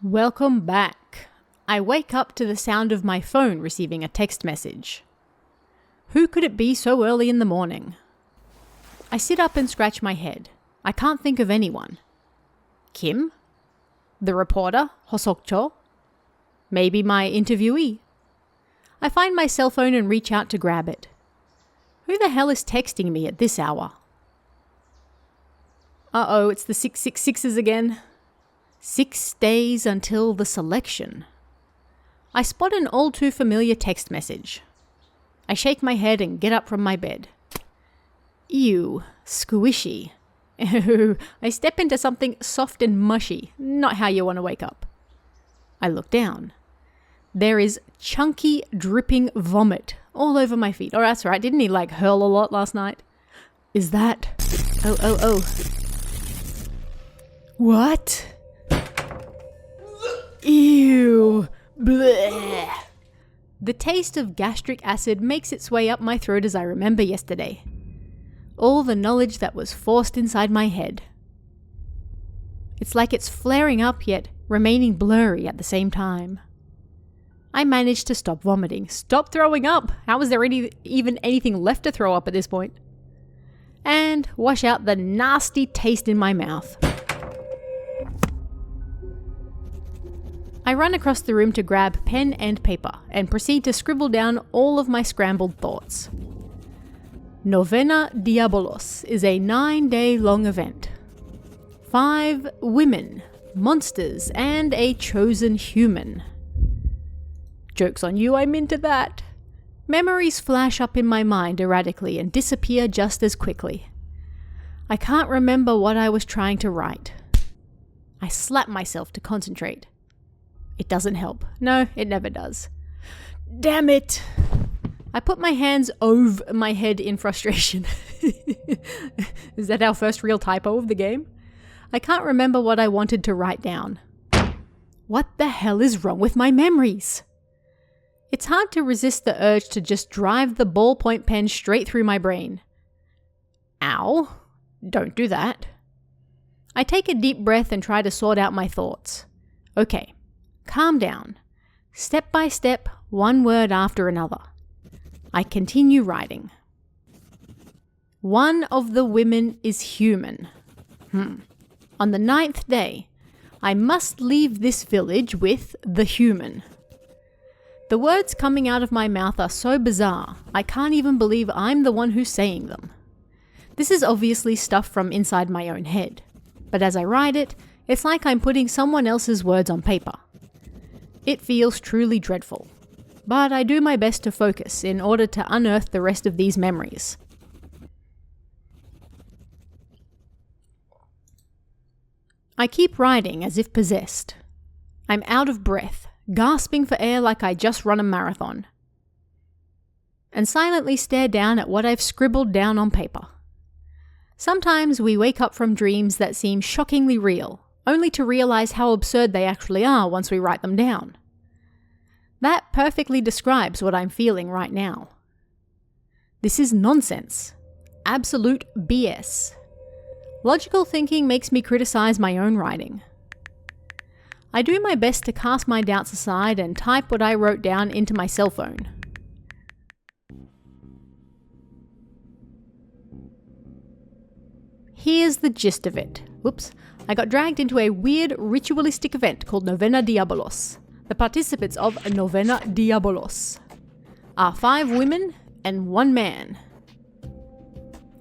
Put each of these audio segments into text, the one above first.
Welcome back. I wake up to the sound of my phone receiving a text message. Who could it be so early in the morning? I sit up and scratch my head. I can't think of anyone. Kim? The reporter, Hosokcho? Maybe my interviewee? I find my cell phone and reach out to grab it. Who the hell is texting me at this hour? Uh-oh, it's the 666s again. 6 days until the selection. I spot an all too familiar text message. I shake my head and get up from my bed. Ew, squishy. Ew, I step into something soft and mushy, not how you want to wake up. I look down. There is chunky, dripping vomit all over my feet. Oh, that's right, didn't he hurl a lot last night? Is that... Oh. What? Ew. Bleh. The taste of gastric acid makes its way up my throat as I remember yesterday. All the knowledge that was forced inside my head. It's like it's flaring up yet remaining blurry at the same time. I managed to stop vomiting. Stop throwing up! How is there even anything left to throw up at this point? And wash out the nasty taste in my mouth. I run across the room to grab pen and paper and proceed to scribble down all of my scrambled thoughts. Novena Diabolos is a 9-day-long event. 5 women, monsters, and a chosen human. Joke's on you, I'm into that. Memories flash up in my mind erratically and disappear just as quickly. I can't remember what I was trying to write. I slap myself to concentrate. It doesn't help. No, it never does. Damn it! I put my hands over my head in frustration. Is that our first real typo of the game? I can't remember what I wanted to write down. What the hell is wrong with my memories? It's hard to resist the urge to just drive the ballpoint pen straight through my brain. Ow. Don't do that. I take a deep breath and try to sort out my thoughts. Okay. Calm down. Step by step, one word after another. I continue writing. One of the women is human. On the 9th day, I must leave this village with the human. The words coming out of my mouth are so bizarre, I can't even believe I'm the one who's saying them. This is obviously stuff from inside my own head, but as I write it, it's like I'm putting someone else's words on paper. It feels truly dreadful, but I do my best to focus in order to unearth the rest of these memories. I keep writing as if possessed. I'm out of breath, gasping for air like I just run a marathon, and silently stare down at what I've scribbled down on paper. Sometimes we wake up from dreams that seem shockingly real, only to realize how absurd they actually are once we write them down. That perfectly describes what I'm feeling right now. This is nonsense. Absolute BS. Logical thinking makes me criticize my own writing. I do my best to cast my doubts aside and type what I wrote down into my cell phone. Here's the gist of it. Whoops. I got dragged into a weird ritualistic event called Novena Diabolos. The participants of Novena Diabolos are 5 women and 1 man,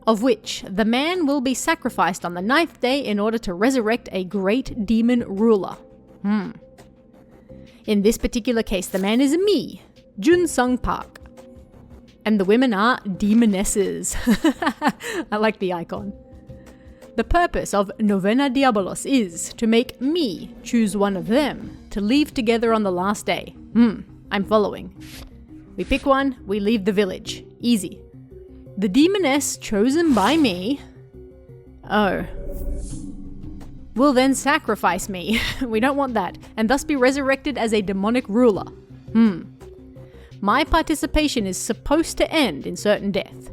of which the man will be sacrificed on the 9th day in order to resurrect a great demon ruler. In this particular case, the man is me, Jun Sung Park, and the women are demonesses. I like the icon. The purpose of Novena Diabolos is to make me choose one of them to leave together on the last day. I'm following. We pick one, we leave the village. Easy. The demoness chosen by me... will then sacrifice me. We don't want that. And thus be resurrected as a demonic ruler. My participation is supposed to end in certain death.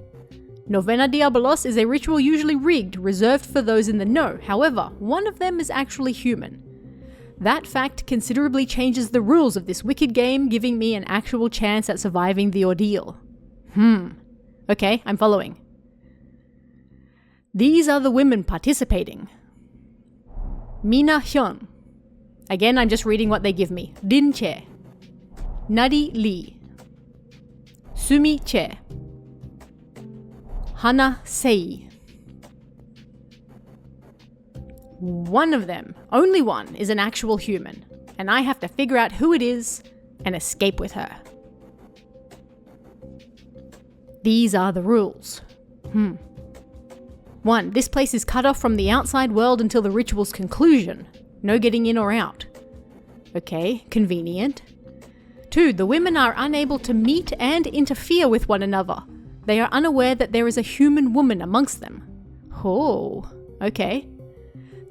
Novena Diabolos is a ritual usually rigged, reserved for those in the know. However, one of them is actually human. That fact considerably changes the rules of this wicked game, giving me an actual chance at surviving the ordeal. Okay, I'm following. These are the women participating. Mina Hyun. Again, I'm just reading what they give me. Rin Che. Nari Lee. Sumi Che. Hana Sei. One of them, only one, is an actual human, and I have to figure out who it is and escape with her. These are the rules. 1. This place is cut off from the outside world until the ritual's conclusion. No getting in or out. Okay, convenient. 2. The women are unable to meet and interfere with one another. They are unaware that there is a human woman amongst them. Oh, okay.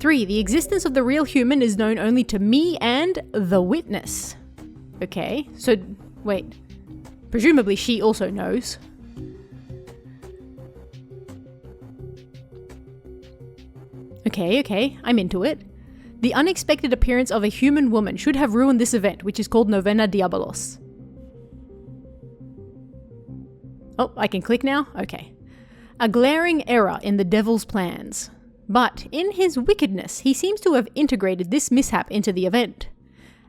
3. The existence of the real human is known only to me and the witness. Okay, so, wait. Presumably she also knows. Okay, I'm into it. The unexpected appearance of a human woman should have ruined this event, which is called Novena Diabolos. Oh, I can click now? Okay. A glaring error in the devil's plans. But in his wickedness, he seems to have integrated this mishap into the event.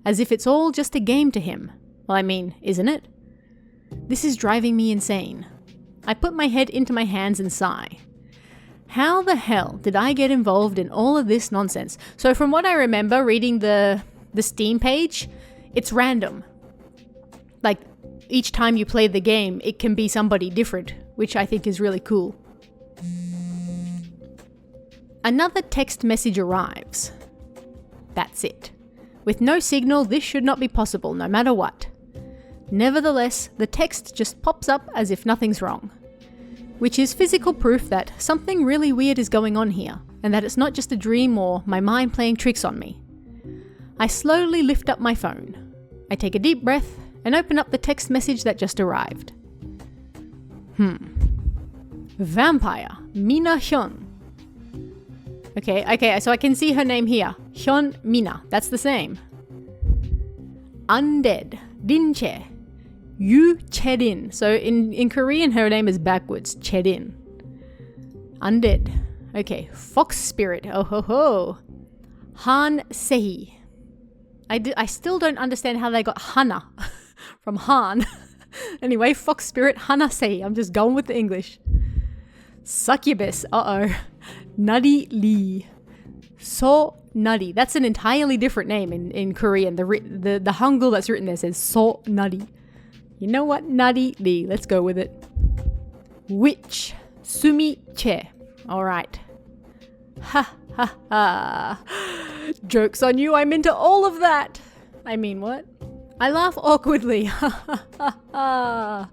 As if it's all just a game to him. Well, I mean, isn't it? This is driving me insane. I put my head into my hands and sigh. How the hell did I get involved in all of this nonsense? So from what I remember reading the Steam page, it's random. Like, each time you play the game, it can be somebody different, which I think is really cool. Another text message arrives. That's it. With no signal, this should not be possible, no matter what. Nevertheless, the text just pops up as if nothing's wrong. Which is physical proof that something really weird is going on here, and that it's not just a dream or my mind playing tricks on me. I slowly lift up my phone. I take a deep breath and open up the text message that just arrived. Vampire, Mina Hyun. Okay, so I can see her name here. Hyun Mina, that's the same. Undead, Rin Che. Yu Chedin. So in Korean, her name is backwards. Chedin. Undead. Okay. Fox Spirit. Oh ho ho. Han Sehi. I still don't understand how they got Hana from Han. Anyway, Fox Spirit, Hana Sehi. I'm just going with the English. Succubus. Nari Lee. So Nari. That's an entirely different name in Korean. The Hangul that's written there says So Nari. You know what? Nari Lee. Let's go with it. Witch. Sumi Che. Alright. Ha ha ha. Joke's on you, I'm into all of that. I mean, what? I laugh awkwardly. Ha ha ha ha.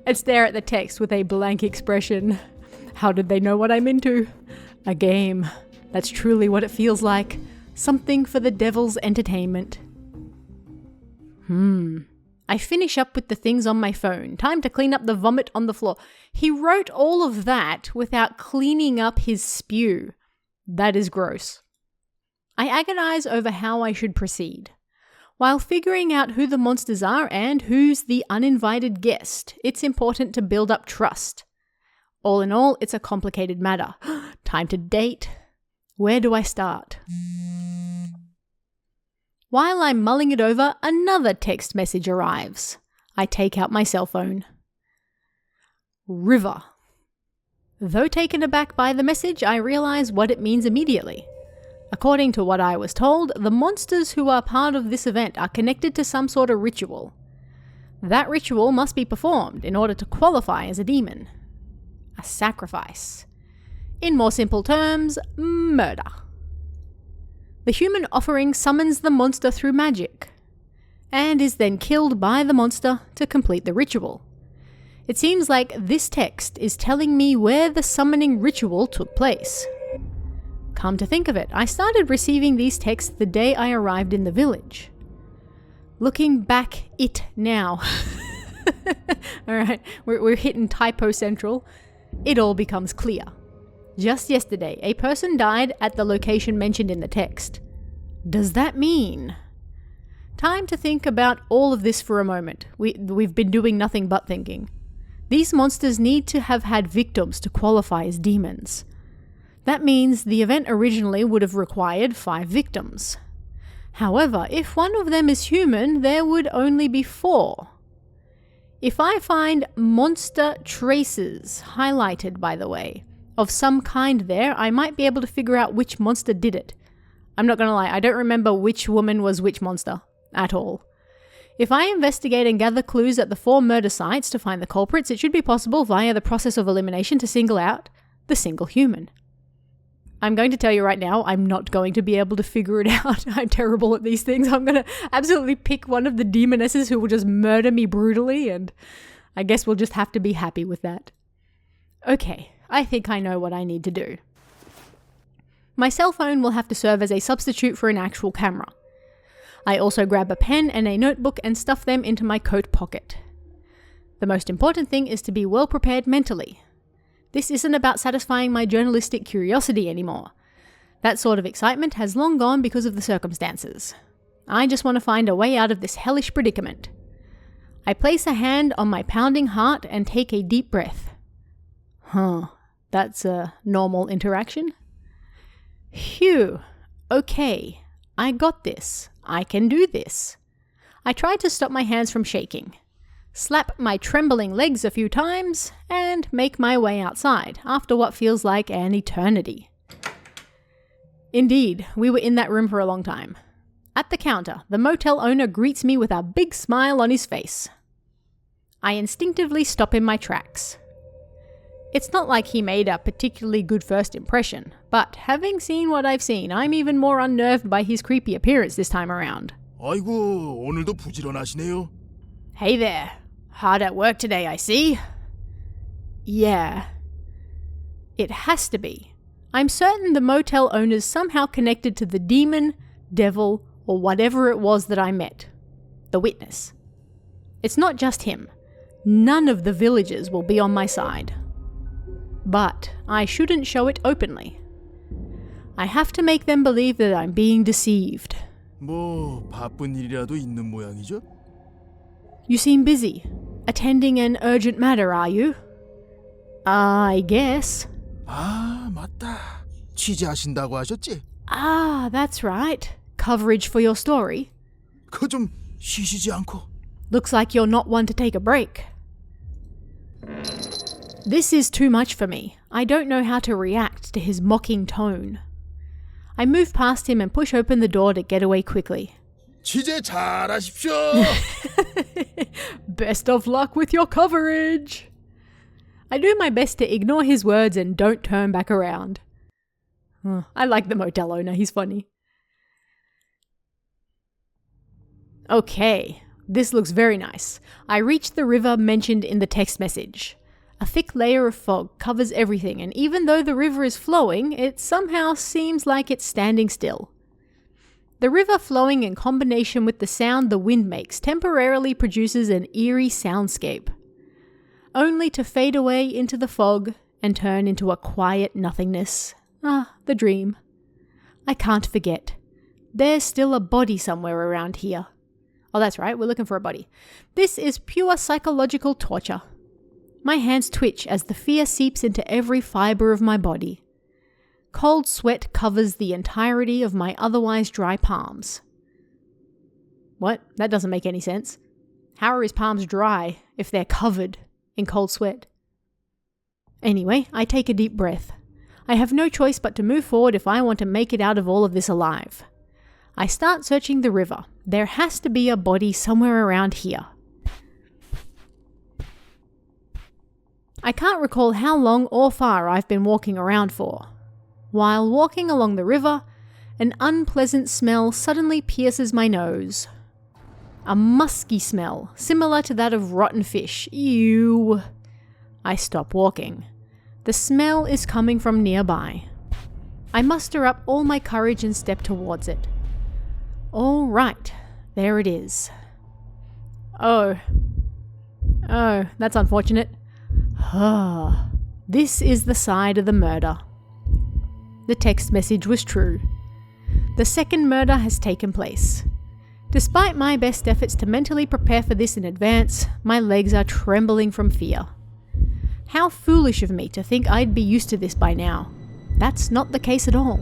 And stare at the text with a blank expression. How did they know what I'm into? A game. That's truly what it feels like. Something for the devil's entertainment. I finish up with the things on my phone. Time to clean up the vomit on the floor. He wrote all of that without cleaning up his spew. That is gross. I agonize over how I should proceed. While figuring out who the monsters are and who's the uninvited guest, it's important to build up trust. All in all, it's a complicated matter. Time to date. Where do I start? While I'm mulling it over, another text message arrives. I take out my cell phone. River. Though taken aback by the message, I realize what it means immediately. According to what I was told, the monsters who are part of this event are connected to some sort of ritual. That ritual must be performed in order to qualify as a demon. A sacrifice. In more simple terms, murder. The human offering summons the monster through magic, and is then killed by the monster to complete the ritual. It seems like this text is telling me where the summoning ritual took place. Come to think of it, I started receiving these texts the day I arrived in the village. Looking back it now. Alright, we're hitting typo central. it all becomes clear. Just yesterday, a person died at the location mentioned in the text. Does that mean? Time to think about all of this for a moment. We've been doing nothing but thinking. These monsters need to have had victims to qualify as demons. That means the event originally would have required 5 victims. However, if one of them is human, there would only be 4. If I find monster traces, highlighted by the way, of some kind there, I might be able to figure out which monster did it. I'm not gonna lie, I don't remember which woman was which monster at all. If I investigate and gather clues at the 4 murder sites to find the culprits, it should be possible via the process of elimination to single out the single human. I'm going to tell you right now, I'm not going to be able to figure it out. I'm terrible at these things. I'm going to absolutely pick one of the demonesses who will just murder me brutally, and I guess we'll just have to be happy with that. Okay, I think I know what I need to do. My cell phone will have to serve as a substitute for an actual camera. I also grab a pen and a notebook and stuff them into my coat pocket. The most important thing is to be well prepared mentally. This isn't about satisfying my journalistic curiosity anymore. That sort of excitement has long gone because of the circumstances. I just want to find a way out of this hellish predicament. I place a hand on my pounding heart and take a deep breath. That's a normal interaction. Phew, okay, I got this. I can do this. I try to stop my hands from shaking, slap my trembling legs a few times, and make my way outside after what feels like an eternity. Indeed, we were in that room for a long time. At the counter, the motel owner greets me with a big smile on his face. I instinctively stop in my tracks. It's not like he made a particularly good first impression, but having seen what I've seen, I'm even more unnerved by his creepy appearance this time around. 아이고, 오늘도 부지런하시네요. Hey there. Hard at work today, I see. Yeah. It has to be. I'm certain the motel owner's somehow connected to the demon, devil, or whatever it was that I met. The witness. It's not just him. None of the villagers will be on my side. But I shouldn't show it openly. I have to make them believe that I'm being deceived. 뭐 바쁜 일이라도 있는 모양이죠? You seem busy. Attending an urgent matter, are you? I guess. 아, 맞다. 취재하신다고 하셨지? Ah, that's right. Coverage for your story. 그거 좀 쉬시지 않고. Looks like you're not one to take a break. This is too much for me. I don't know how to react to his mocking tone. I move past him and push open the door to get away quickly. 취재 잘하십시오. Best of luck with your coverage. I do my best to ignore his words and don't turn back around. I like the motel owner, he's funny. Okay, this looks very nice. I reach the river mentioned in the text message. A thick layer of fog covers everything, and even though the river is flowing, it somehow seems like it's standing still. The river flowing in combination with the sound the wind makes temporarily produces an eerie soundscape, only to fade away into the fog and turn into a quiet nothingness. Ah, the dream. I can't forget. There's still a body somewhere around here. Oh, that's right, we're looking for a body. This is pure psychological torture. My hands twitch as the fear seeps into every fibre of my body. Cold sweat covers the entirety of my otherwise dry palms. What? That doesn't make any sense. How are his palms dry if they're covered in cold sweat? Anyway, I take a deep breath. I have no choice but to move forward if I want to make it out of all of this alive. I start searching the river. There has to be a body somewhere around here. I can't recall how long or far I've been walking around for. While walking along the river, an unpleasant smell suddenly pierces my nose. A musky smell, similar to that of rotten fish. Ew. I stop walking. The smell is coming from nearby. I muster up all my courage and step towards it. All right, there it is. Oh, that's unfortunate. This is the side of the murder. The text message was true. The second murder has taken place. Despite my best efforts to mentally prepare for this in advance, my legs are trembling from fear. How foolish of me to think I'd be used to this by now. That's not the case at all.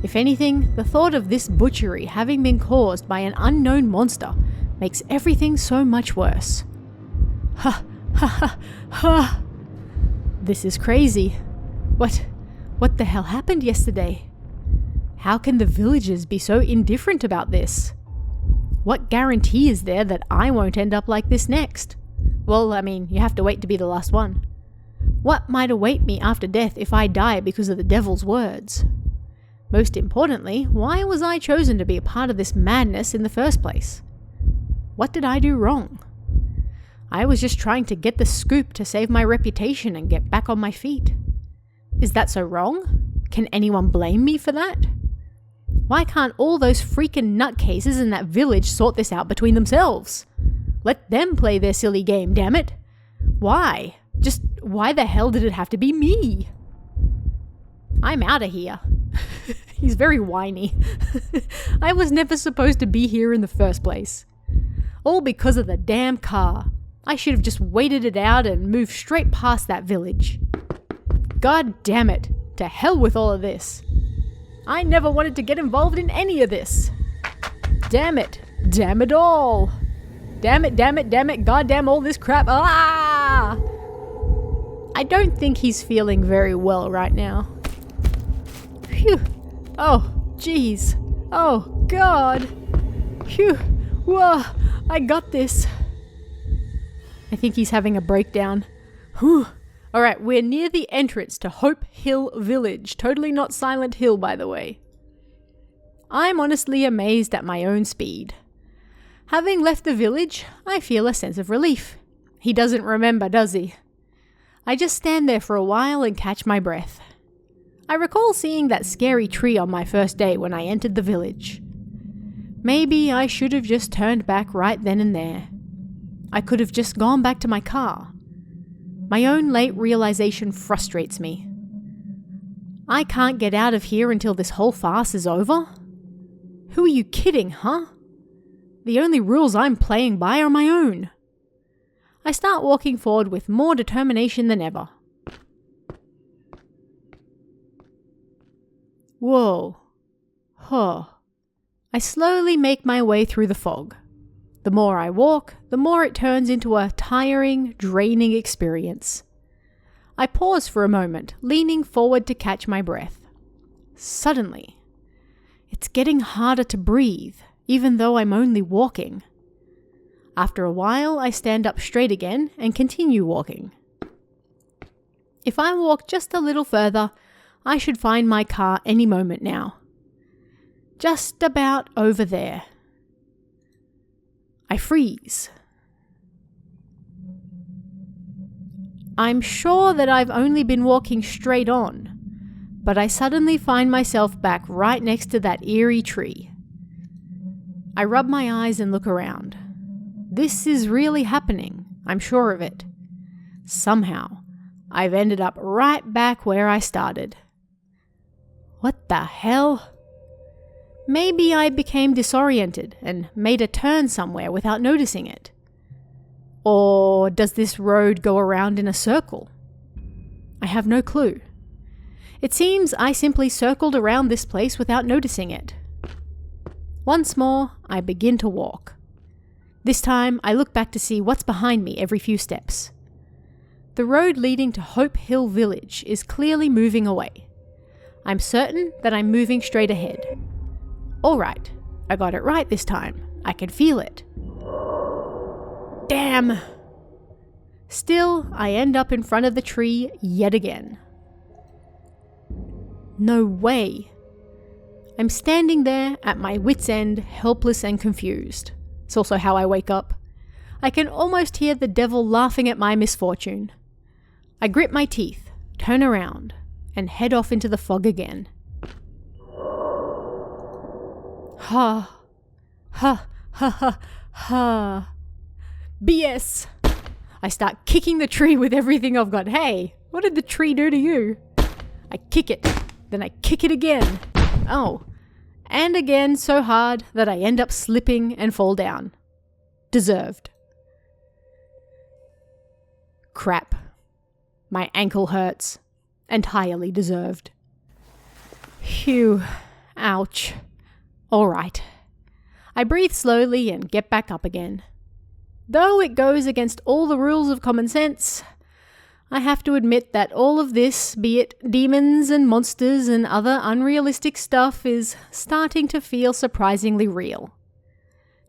If anything, the thought of this butchery having been caused by an unknown monster makes everything so much worse. Ha, ha, ha, ha. This is crazy. What the hell happened yesterday? How can the villagers be so indifferent about this? What guarantee is there that I won't end up like this next? Well, I mean, you have to wait to be the last one. What might await me after death if I die because of the devil's words? Most importantly, why was I chosen to be a part of this madness in the first place? What did I do wrong? I was just trying to get the scoop to save my reputation and get back on my feet. Is that so wrong? Can anyone blame me for that? Why can't all those freaking nutcases in that village sort this out between themselves? Let them play their silly game, damn it. Why? Just why the hell did it have to be me? I'm out of here. He's very whiny. I was never supposed to be here in the first place. All because of the damn car. I should have just waited it out and moved straight past that village. God damn it. To hell with all of this. I never wanted to get involved in any of this. Damn it. Damn it all. Damn it, damn it, damn it, goddamn all this crap. Ah! I don't think he's feeling very well right now. Phew. Oh, jeez. Oh, God. Phew. Whoa. I got this. I think he's having a breakdown. Whew. Alright, we're near the entrance to Hope Hill Village. Totally not Silent Hill, by the way. I'm honestly amazed at my own speed. Having left the village, I feel a sense of relief. He doesn't remember, does he? I just stand there for a while and catch my breath. I recall seeing that scary tree on my first day when I entered the village. Maybe I should have just turned back right then and there. I could have just gone back to my car. My own late realization frustrates me. I can't get out of here until this whole farce is over? Who are you kidding, huh? The only rules I'm playing by are my own. I start walking forward with more determination than ever. Whoa. Huh. I slowly make my way through the fog. The more I walk, the more it turns into a tiring, draining experience. I pause for a moment, leaning forward to catch my breath. Suddenly, it's getting harder to breathe, even though I'm only walking. After a while, I stand up straight again and continue walking. If I walk just a little further, I should find my car any moment now. Just about over there. I freeze. I'm sure that I've only been walking straight on, but I suddenly find myself back right next to that eerie tree. I rub my eyes and look around. This is really happening, I'm sure of it. Somehow, I've ended up right back where I started. What the hell? Maybe I became disoriented and made a turn somewhere without noticing it. Or does this road go around in a circle? I have no clue. It seems I simply circled around this place without noticing it. Once more, I begin to walk. This time, I look back to see what's behind me every few steps. The road leading to Hope Hill Village is clearly moving away. I'm certain that I'm moving straight ahead. All right, I got it right this time. I can feel it. Damn! Still, I end up in front of the tree yet again. No way. I'm standing there at my wit's end, helpless and confused. It's also how I wake up. I can almost hear the devil laughing at my misfortune. I grit my teeth, turn around, and head off into the fog again. Ha. Ha. Ha. Ha. Ha. BS. I start kicking the tree with everything I've got. Hey, What did the tree do to you? I kick it, then I kick it again. Oh, and again so hard that I end up slipping and fall down. Deserved. Crap. My ankle hurts. Entirely deserved. Phew. Ouch. All right. I breathe slowly and get back up again. Though it goes against all the rules of common sense, I have to admit that all of this, be it demons and monsters and other unrealistic stuff, is starting to feel surprisingly real.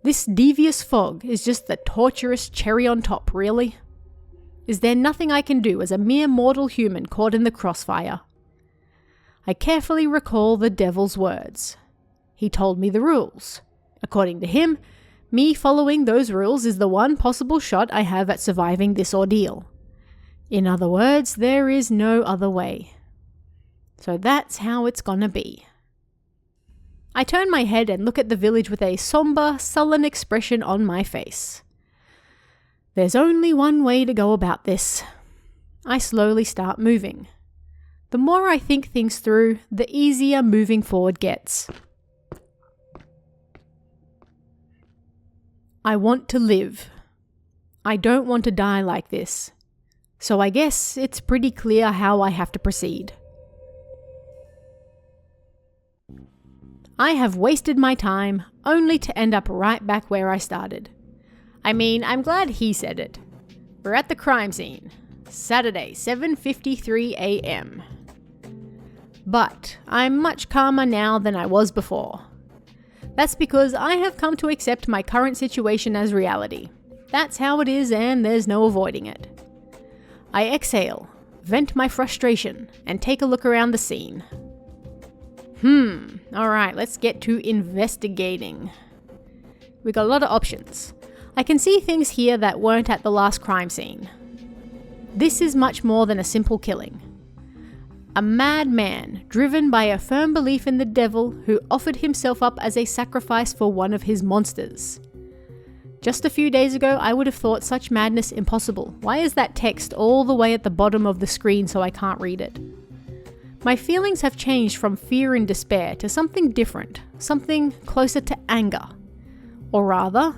This devious fog is just the torturous cherry on top, really. Is there nothing I can do as a mere mortal human caught in the crossfire? I carefully recall the devil's words. He told me the rules. According to him, me following those rules is the one possible shot I have at surviving this ordeal. In other words, there is no other way. So that's how it's gonna be. I turn my head and look at the village with a somber, sullen expression on my face. There's only one way to go about this. I slowly start moving. The more I think things through, the easier moving forward gets. I want to live. I don't want to die like this. So I guess it's pretty clear how I have to proceed. I have wasted my time only to end up right back where I started. I mean, I'm glad he said it. We're at the crime scene. Saturday, 7:53 a.m. But I'm much calmer now than I was before. That's because I have come to accept my current situation as reality. That's how it is and there's no avoiding it. I exhale, vent my frustration, and take a look around the scene. Alright, let's get to investigating. We got a lot of options. I can see things here that weren't at the last crime scene. This is much more than a simple killing. A madman driven by a firm belief in the devil who offered himself up as a sacrifice for one of his monsters. Just a few days ago, I would have thought such madness impossible. Why is that text all the way at the bottom of the screen so I can't read it? My feelings have changed from fear and despair to something different, something closer to anger. Or rather,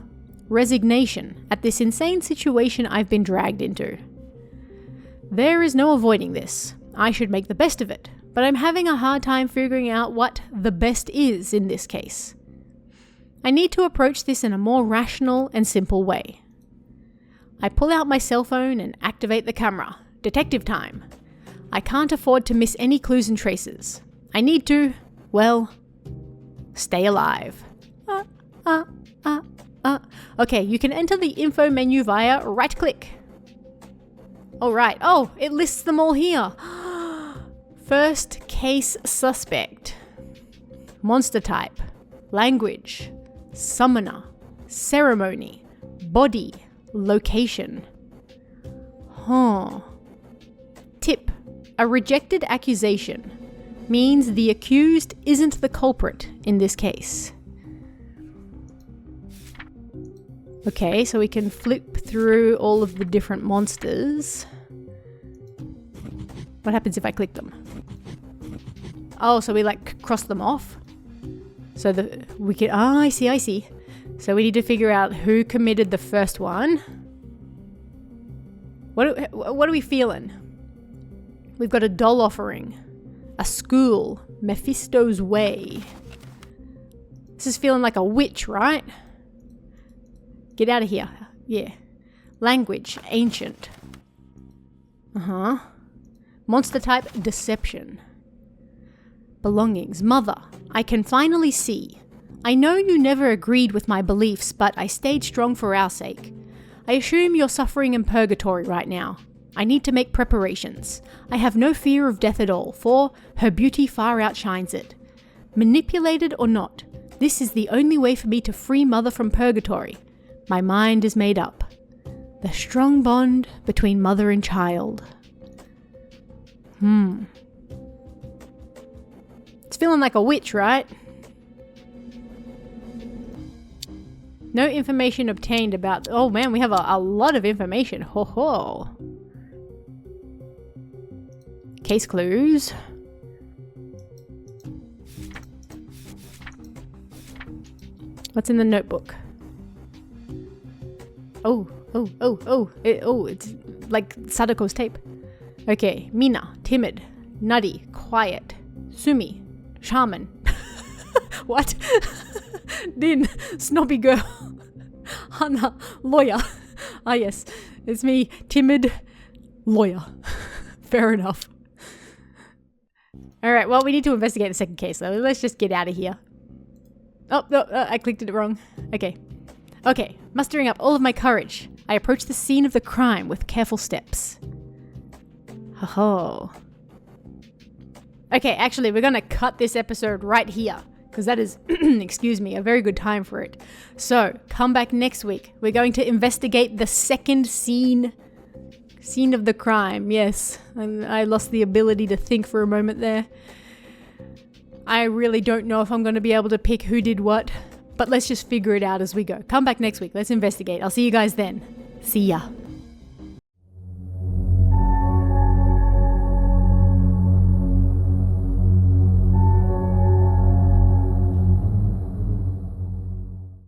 resignation at this insane situation I've been dragged into. There is no avoiding this. I should make the best of it, but I'm having a hard time figuring out what the best is in this case. I need to approach this in a more rational and simple way. I pull out my cell phone and activate the camera. Detective time. I can't afford to miss any clues and traces. I need to, well, stay alive. Okay, you can enter the info menu via right-click. Alright, oh, it lists them all here. First case suspect. Monster type. Language. Summoner. Ceremony. Body. Location. Tip. A rejected accusation means the accused isn't the culprit in this case. Okay, so we can flip through all of the different monsters. What happens if I click them? Oh, so we like cross them off? So we can, I see. So we need to figure out who committed the first one. What are we feeling? We've got a doll offering. A school. Mephisto's Way. This is feeling like a witch, right? Get out of here. Yeah. Language. Ancient. Monster type. Deception. Belongings. Mother. I can finally see. I know you never agreed with my beliefs, but I stayed strong for our sake. I assume you're suffering in purgatory right now. I need to make preparations. I have no fear of death at all, for her beauty far outshines it. Manipulated or not, this is the only way for me to free Mother from purgatory. My mind is made up. The strong bond between mother and child. It's feeling like a witch, right? No information obtained about... Oh man, we have a lot of information. Ho ho. Case clues. What's in the notebook? It's like Sadako's tape. Okay, Mina, timid. Nutty, quiet. Sumi, shaman. What? Din, snobby girl. Hana, lawyer. Ah yes, it's me, timid, lawyer. Fair enough. Alright, well, we need to investigate the second case, though. Let's just get out of here. Oh, no, I clicked it wrong. Okay, mustering up all of my courage, I approach the scene of the crime with careful steps. Ho-ho. Okay, actually, we're gonna cut this episode right here, because that is, excuse me, a very good time for it. So, come back next week. We're going to investigate the second scene of the crime. Yes, I lost the ability to think for a moment there. I really don't know if I'm going to be able to pick who did what, but let's just figure it out as we go. Come back next week. Let's investigate. I'll see you guys then. See ya.